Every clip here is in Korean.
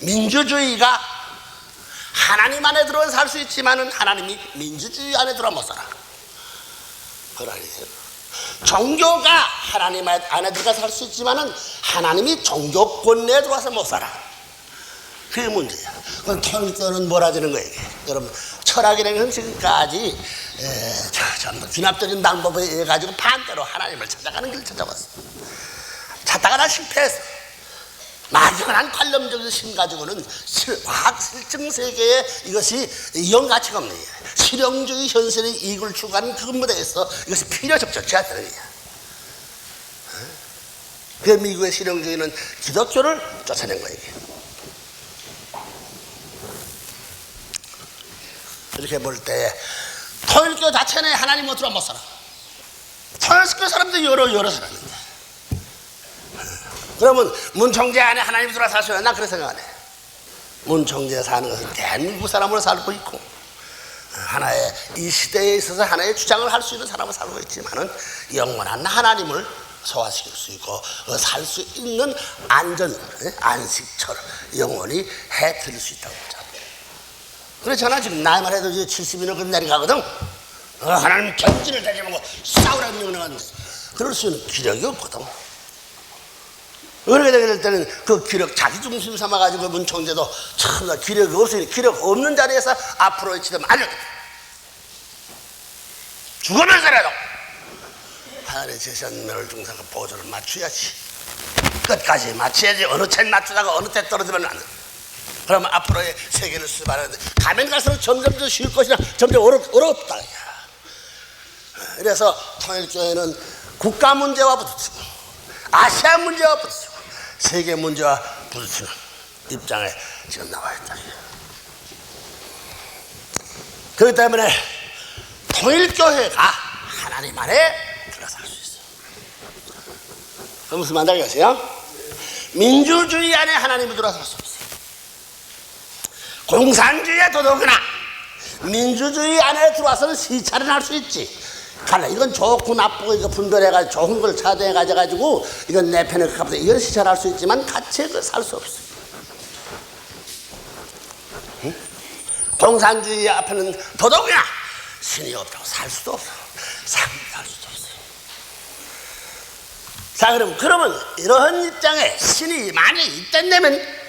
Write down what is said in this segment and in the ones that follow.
민주주의가 하나님 안에 들어와 살 수 있지만은 하나님이 민주주의 안에 들어와 못 살아. 종교가 하나님 안에 들어가 살 수 있지만은 하나님이 종교권 내에 들어와서 못 살아. 그게 문제야. 그럼 통일교는 뭐라지는 거예요? 여러분, 철학이라는 건 지금까지 전부 귀납적인 방법에 의해 가지고 반대로 하나님을 찾아가는 길을 찾아왔어. 찾다가 다 실패했어. 막연한 관념적인 심 가지고는 과학 실증 세계에 이것이 이용가치가 없는 거야. 실용주의 현실의 이익을 추구하는 그 무대에서 이것이 필요적 좋지 않다는 거야. 그 미국의 실용주의는 기독교를 쫓아낸 거예요. 이렇게 볼 때 통일교 자체는 하나님 못 들어 못 살아. 통일교 사람도 여러 사람인데. 그러면 문총재 안에 하나님 들어와 살 수 있나? 나 그렇게 생각 안 해. 문총재 사는 것은 대한민국 사람으로 살고 있고 하나의 이 시대에 있어서 하나의 주장을 할 수 있는 사람으로 살고 있지만은 영원한 하나님을 소화시킬 수 있고 살 수 있는 안식처를 영원히 해드릴 수 있다고 보자. 그렇잖아. 지금 나이만 해도 이제 70이나 그 내려가거든. 하나님 전진을 다짐하고 싸우라는 명령하는데 그럴 수 있는 기력이 없거든. 그렇게 될 때는 그 기력 자기 중심 삼아가지고 문총재도 참 기력이 없으니 기력 없는 자리에서 앞으로 치면 안 돼. 죽으면서라도 하늘의 제시한 멸중상과 보조를 맞춰야지. 끝까지 맞춰야지. 어느 때 맞추다가 어느 때 떨어지면 안 돼. 그러면 앞으로의 세계를 수반하는데 가면 갈수록 점점 더 쉬울 것이나 점점 어렵다. 그래서 통일교회는 국가 문제와 부딪히고 아시아 문제와 부딪히고 세계 문제와 부딪히는 입장에 지금 나와 있다. 그렇기 때문에 통일교회가 하나님 안에 들어갈 수 있어요. 그 무슨 말인지 알겠어요? 민주주의 안에 하나님이 들어갈 수 없어요. 공산주의에 더더구나 민주주의 안에 들어와서는 시찰을 할 수 있지. 갈라 이건 좋고 나쁘고 이거 분별해가지고 좋은 걸 찾아가지고 이건 내 편에 가깝다 이건 시찰할 수 있지만 같이 살 수 없어. 응? 공산주의 앞에는 더더구나 신이 없다고 살 수도 없어. 상대할 수도 없어. 자, 그러면 이런 입장에 신이 만약에 있다면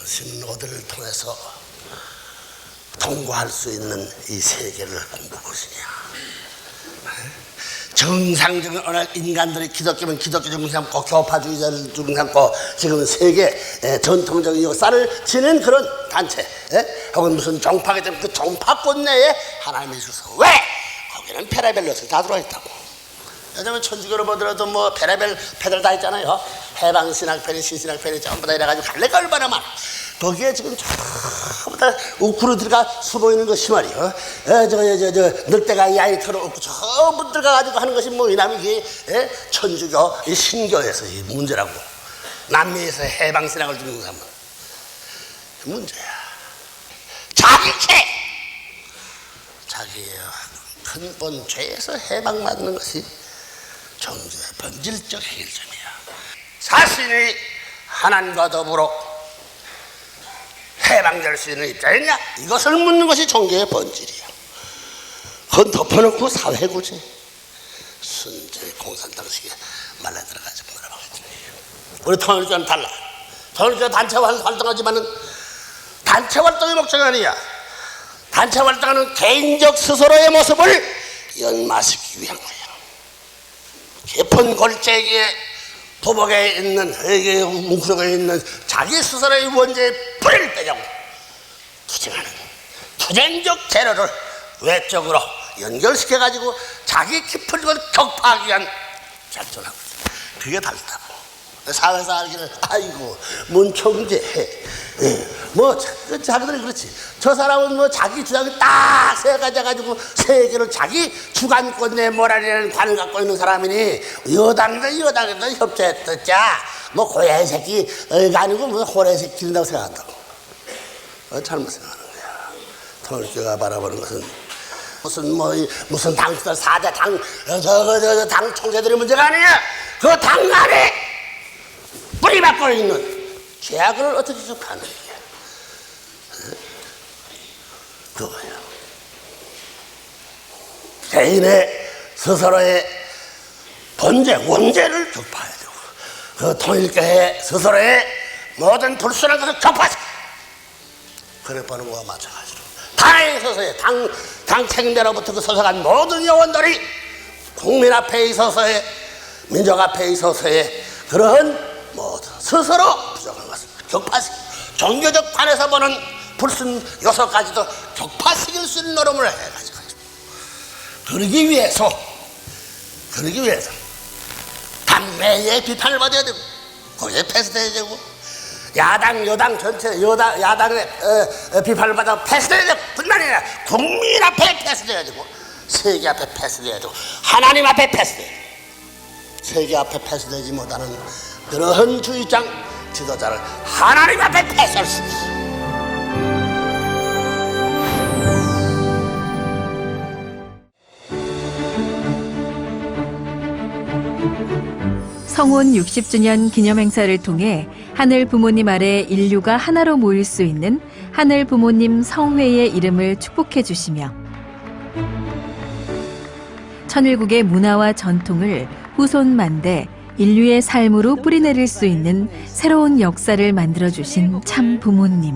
신은 어디를 통해서 통과할 수 있는 이 세계를 공부할 것이냐. 정상적인 오늘 인간들이 기독교면 기독교 중심 삼고 교파주의자를 중심 삼고 지금 세계 전통적인 역사를 지닌 그런 단체 혹은 무슨 종파가 되면 그 종파권 내에 하나님이 있어서 왜? 거기는 페라벨 녀석이 다 들어와 있다고. 요즘은 천주교로 보더라도 뭐 페라벨 패들 다 있잖아요. 해방신학편이 신신학편이 전부 다 이래가지고 갈래가 얼마나 많아. 거기에 지금 전부 다 우크로 들어가 숨어있는 것이 말이요. 저 늑대가 이 아이 털어놓고 전부 들어가가지고 하는 것이 뭐 이남이 이게 천주교 이 신교에서 이 문제라고. 남미에서 해방신학을 듣는 사람은 문제야. 자기죄 자기의 근본 죄에서 해방받는 것이 정죄의 본질적 해결점이야. 자신이 하나님과 더불어 해방될 수 있는 입장이냐? 이것을 묻는 것이 종교의 본질이야. 그건 덮어놓고 사회구제 순전히 공산당식에 말라 들어가지고 물어보겠지. 우리 통일교는 달라. 통일교 단체 활동하지만은 단체 활동의 목적이 아니야. 단체 활동하는 개인적 스스로의 모습을 연마시키기 위한 거야. 깊은 골짜기에 도복에 있는 회개의 웅크러에 있는 자기 스스로의 원죄의 뿌리를 빼자고 투쟁하는 투쟁적 재료를 외적으로 연결시켜가지고 자기 깊은 걸 격파하기 위한 작전하고 그게 다르다고. 사회에서 알기를 아이고 문총재 뭐 자기들이 그렇지. 저 사람은 뭐 자기 주장이 딱 세가져가지고 세계를 자기 주관권 내 모랄이라는 관을 갖고 있는 사람이니 여당에도 협조했었자 뭐 고양이 새끼가 아니고 뭐 호랑이 새끼 기른다고 생각한다고. 잘못 생각하는 거야. 통일교가 바라보는 것은 무슨 당수들 사자 당 총재들의 문제가 아니야. 그 당 안에 뿌리 박고 있는 죄악을 어떻게 좀 가능해? 그거예요. 개인의 스스로의 번제, 원죄를 격파해야 되고, 그 통일교회 스스로의 모든 불순한 것을 격파하자. 그래 보는 거와 마찬가지로 당에 있어서의 당 책임자로부터 그 소속한 모든 요원들이 국민 앞에 있어서의, 민족 앞에 있어서의 그러한 모든 스스로 부족한 것을 격파시키고, 종교적 관에서 보는 불순 요소까지도 격파시킬 수 있는 노름을 해가지고, 그러기 위해서 당매의 비판을 받아야 되고, 거기에 패스돼야 되고, 야당 여당 전체 야당의 비판을 받아 패스돼야 되고, 뿐만 아니라 국민 앞에 패스돼야 되고, 세계 앞에 패스돼야 되고, 하나님 앞에 패스돼야 되고, 세계 앞에 패스되지 못하는 그러한 주의장 지도자를 하나님 앞에 패스할 수 있어. 성혼 60주년 기념행사를 통해 하늘 부모님 아래 인류가 하나로 모일 수 있는 하늘 부모님 성회의 이름을 축복해 주시며, 천일국의 문화와 전통을 후손 만대 인류의 삶으로 뿌리내릴 수 있는 새로운 역사를 만들어 주신 참 부모님.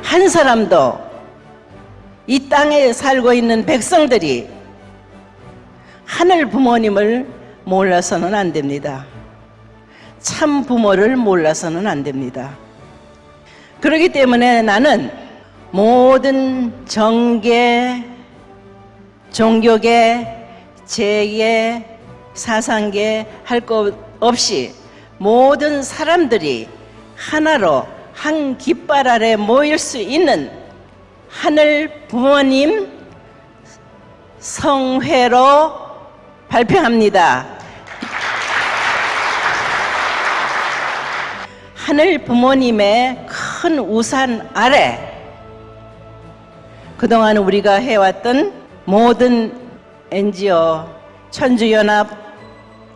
한 사람도 이 땅에 살고 있는 백성들이 하늘 부모님을 몰라서는 안 됩니다. 참 부모를 몰라서는 안 됩니다. 그렇기 때문에 나는 모든 정계, 종교계, 재계, 사상계 할 것 없이 모든 사람들이 하나로 한 깃발 아래 모일 수 있는 하늘 부모님 성회로 발표합니다. 하늘 부모님의 큰 우산 아래 그동안 우리가 해왔던 모든 NGO, 천주연합,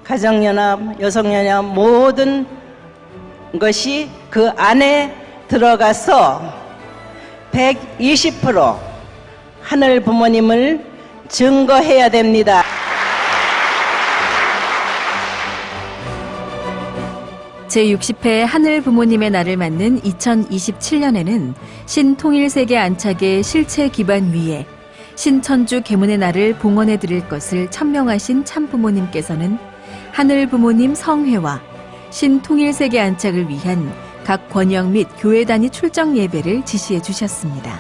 가정연합, 여성연합 모든 것이 그 안에 들어가서 120% 하늘 부모님을 증거해야 됩니다. 제60회 하늘 부모님의 날을 맞는 2027년에는 신통일세계 안착의 실체 기반 위에 신천주 계문의 날을 봉헌해 드릴 것을 천명하신 참부모님께서는 하늘 부모님 성회와 신통일세계 안착을 위한 각 권역 및 교회 단위 출정 예배를 지시해 주셨습니다.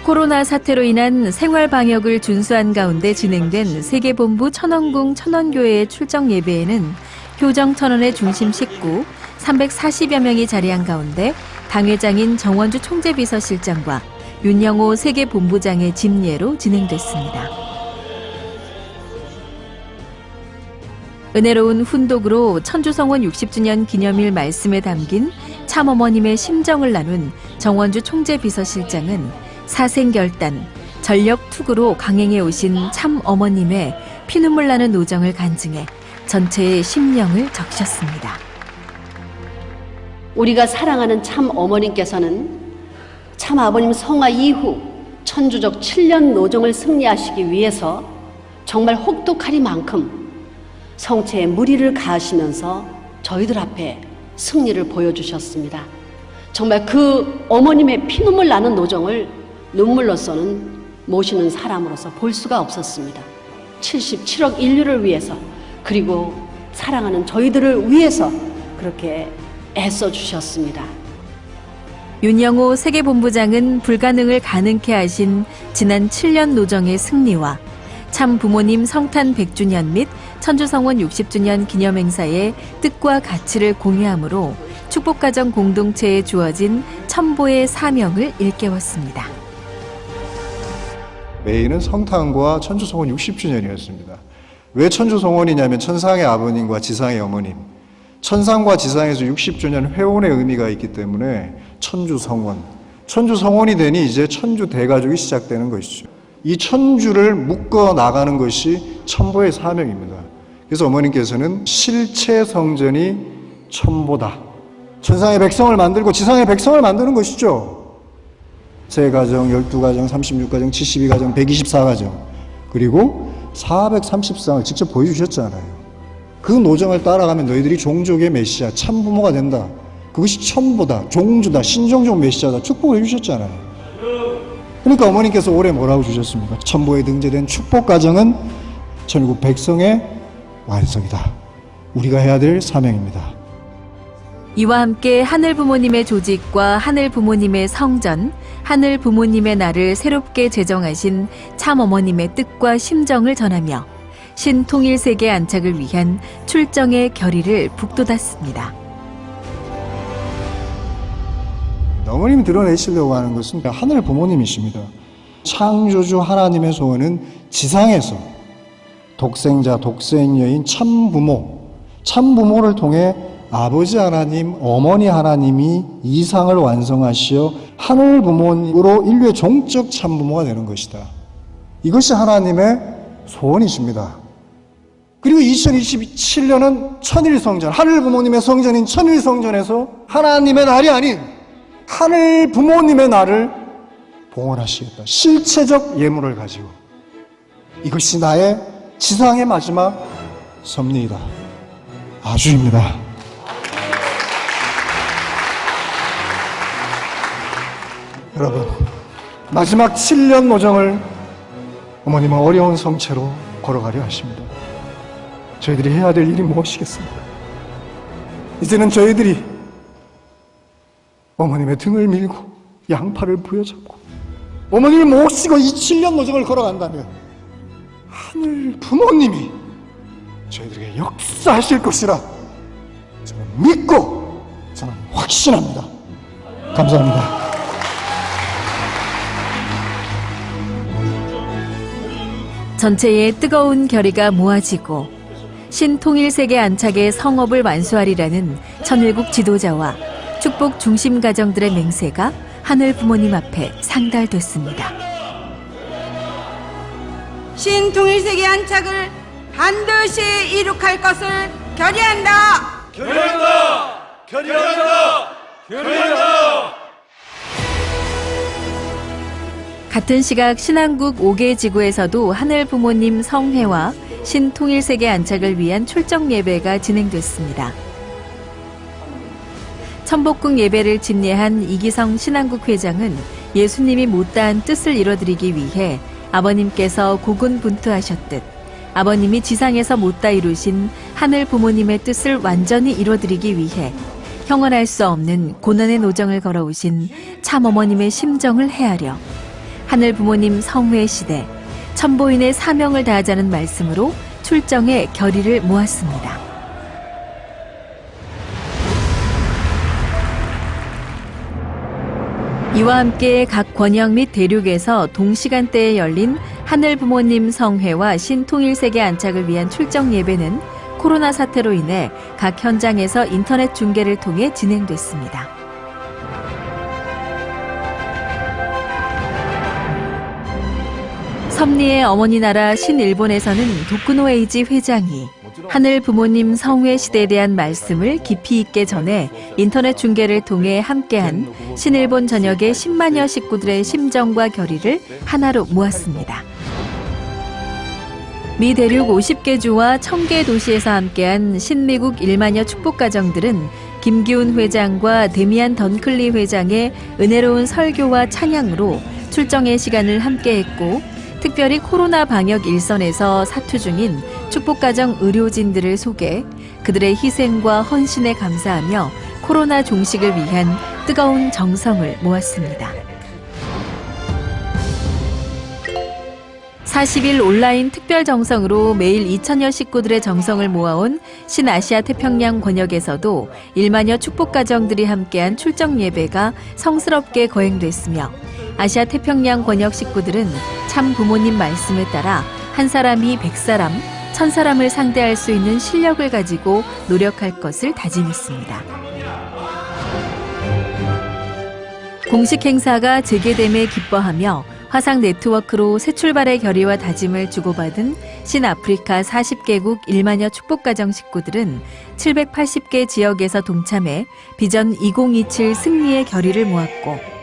코로나 사태로 인한 생활 방역을 준수한 가운데 진행된 세계본부 천원궁 천원교회의 출정 예배에는 교정 천원의 중심 식구 340여 명이 자리한 가운데 당회장인 정원주 총재비서실장과 윤영호 세계본부장의 집례로 진행됐습니다. 은혜로운 훈독으로 천주성원 60주년 기념일 말씀에 담긴 참어머님의 심정을 나눈 정원주 총재비서실장은 사생결단, 전력투구로 강행해 오신 참어머님의 피눈물 나는 노정을 간증해 전체의 심령을 적셨습니다. 우리가 사랑하는 참어머님께서는 참아버님 성화 이후 천주적 7년 노정을 승리하시기 위해서 정말 혹독하리만큼 성체에 무리를 가하시면서 저희들 앞에 승리를 보여주셨습니다. 정말 그 어머님의 피눈물 나는 노정을 눈물로서는 모시는 사람으로서 볼 수가 없었습니다. 77억 인류를 위해서, 그리고 사랑하는 저희들을 위해서 그렇게 애써 주셨습니다. 윤영호 세계본부장은 불가능을 가능케 하신 지난 7년 노정의 승리와 참 부모님 성탄 100주년 및 천주성원 60주년 기념행사의 뜻과 가치를 공유함으로 축복가정 공동체에 주어진 첨보의 사명을 일깨웠습니다. 메인은 성탄과 천주성원 60주년이었습니다. 왜 천주성원이냐면 천상의 아버님과 지상의 어머님, 천상과 지상에서 60주년 회원의 의미가 있기 때문에 천주성원, 천주 성원이 되니 이제 천주 대가족이 시작되는 것이죠. 이 천주를 묶어 나가는 것이 천보의 사명입니다. 그래서 어머님께서는 실체 성전이 천보다. 천상의 백성을 만들고 지상의 백성을 만드는 것이죠. 세 가정, 12가정, 36가정, 72가정, 124가정, 그리고 430상을 직접 보여주셨잖아요. 그 노정을 따라가면 너희들이 종족의 메시아, 참부모가 된다. 그것이 천보다, 종주다, 신종족 메시아다. 축복을 해주셨잖아요. 그러니까 어머님께서 올해 뭐라고 주셨습니까? 천보에 등재된 축복가정은 천국 백성의 완성이다. 우리가 해야 될 사명입니다. 이와 함께 하늘 부모님의 조직과 하늘 부모님의 성전, 하늘 부모님의 날을 새롭게 제정하신 참 어머님의 뜻과 심정을 전하며 신통일세계 안착을 위한 출정의 결의를 북돋았습니다. 어머님이 드러내시려고 하는 것은 하늘 부모님이십니다. 창조주 하나님의 소원은 지상에서 독생자, 독생여인 참부모, 참부모를 통해 아버지 하나님, 어머니 하나님이 이상을 완성하시어 하늘 부모님으로 인류의 종적 참부모가 되는 것이다. 이것이 하나님의 소원이십니다. 그리고 2027년은 천일성전, 하늘 부모님의 성전인 천일성전에서 하나님의 날이 아닌 하늘 부모님의 날을 봉헌하시겠다. 실체적 예물을 가지고. 이것이 나의 지상의 마지막 섭리이다. 아주입니다. 여러분, 마지막 7년 노정을 어머님은 어려운 성체로 걸어가려 하십니다. 저희들이 해야 될 일이 무엇이겠습니까? 이제는 저희들이 어머님의 등을 밀고 양팔을 부여잡고 어머님을 모시고 이 7년 노정을 걸어간다면 하늘 부모님이 저희들에게 역사하실 것이라 저는 믿고 저는 확신합니다. 감사합니다. 전체의 뜨거운 결의가 모아지고 신통일세계 안착의 성업을 완수하리라는 천일국 지도자와 축복 중심 가정들의 맹세가 하늘 부모님 앞에 상달됐습니다. 신통일세계 안착을 반드시 이룩할 것을 결의한다. 결의한다. 결의한다. 결의한다. 같은 시각 신안국 5개 지구에서도 하늘 부모님 성회와 신통일세계 안착을 위한 출정 예배가 진행됐습니다. 천복궁 예배를 집례한 이기성 신안국 회장은 예수님이 못다한 뜻을 이뤄드리기 위해 아버님께서 고군분투하셨듯 아버님이 지상에서 못다 이루신 하늘 부모님의 뜻을 완전히 이뤄드리기 위해 형언할 수 없는 고난의 노정을 걸어오신 참 어머님의 심정을 헤아려 하늘 부모님 성회 시대 천보인의 사명을 다하자는 말씀으로 출정의 결의를 모았습니다. 이와 함께 각 권역 및 대륙에서 동시간대에 열린 하늘 부모님 성회와 신통일세계 안착을 위한 출정 예배는 코로나 사태로 인해 각 현장에서 인터넷 중계를 통해 진행됐습니다. 섭리의 어머니 나라 신일본에서는 도쿠노 에이지 회장이 하늘 부모님 성회 시대에 대한 말씀을 깊이 있게 전해 인터넷 중계를 통해 함께한 신일본 전역의 10만여 식구들의 심정과 결의를 하나로 모았습니다. 미 대륙 50개 주와 1000개 도시에서 함께한 신미국 1만여 축복가정들은 김기훈 회장과 데미안 던클리 회장의 은혜로운 설교와 찬양으로 출정의 시간을 함께했고 특별히 코로나 방역 일선에서 사투 중인 축복가정 의료진들을 소개, 그들의 희생과 헌신에 감사하며 코로나 종식을 위한 뜨거운 정성을 모았습니다. 40일 온라인 특별 정성으로 매일 2,000여 식구들의 정성을 모아온 신아시아 태평양 권역에서도 1만여 축복가정들이 함께한 출정 예배가 성스럽게 거행됐으며 아시아 태평양 권역 식구들은 참 부모님 말씀에 따라 한 사람이 100사람, 1000사람을 상대할 수 있는 실력을 가지고 노력할 것을 다짐했습니다. 공식 행사가 재개됨에 기뻐하며 화상 네트워크로 새 출발의 결의와 다짐을 주고받은 신아프리카 40개국 1만여 축복가정 식구들은 780개 지역에서 동참해 비전 2027 승리의 결의를 모았고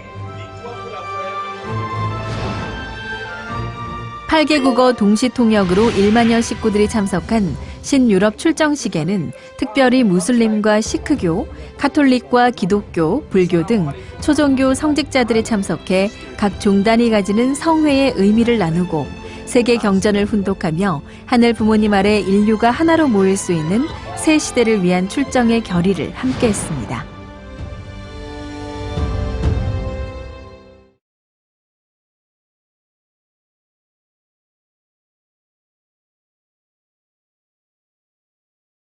8개국어 동시 통역으로 1만여 식구들이 참석한 신유럽 출정식에는 특별히 무슬림과 시크교, 카톨릭과 기독교, 불교 등 초종교 성직자들이 참석해 각 종단이 가지는 성회의 의미를 나누고 세계 경전을 훈독하며 하늘 부모님 아래 인류가 하나로 모일 수 있는 새 시대를 위한 출정의 결의를 함께했습니다.